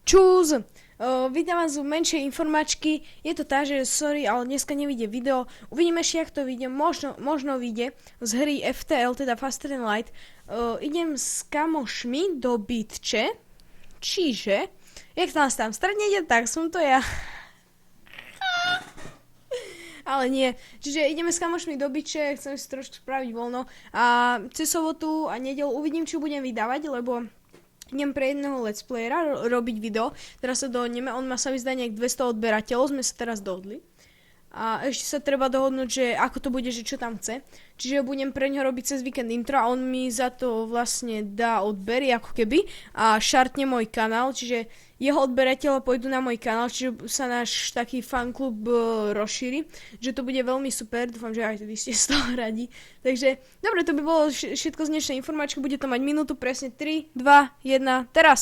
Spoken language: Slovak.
Čus! Vítam vás u menšej informačky. Je to tá, že sorry, ale dneska nevidie video. Uvidíme ešte, jak to vyjde. Možno vyjde z hry FTL, teda Faster than Light. Idem s kamošmi do bytče. Čiže, jak nás tam stretnete, tak som to ja. Ale nie. Čiže ideme s kamošmi do bytče, chcem si trošku spraviť voľno. A cez sobotu a nedeľu uvidím, čo budem vydávať, lebo idem pre jedného let's playera robiť video. Teraz sa dohodneme, on má sa vyzdať nejak 200 odberateľov, sme sa teraz dohodli. A ešte sa treba dohodnúť, že ako to bude, že čo tam chce. Čiže budem pre ňoho robiť cez víkend intro a on mi za to vlastne dá odbery, ako keby. A šartne môj kanál, čiže jeho odberateľe pôjdu na môj kanál, čiže sa náš taký fanklub rozšíri. Že to bude veľmi super, dúfam, že aj vy ste z toho radi. Takže, dobre, to by bolo všetko z dnešnej informáčky, bude to mať minútu, presne 3, 2, 1, teraz.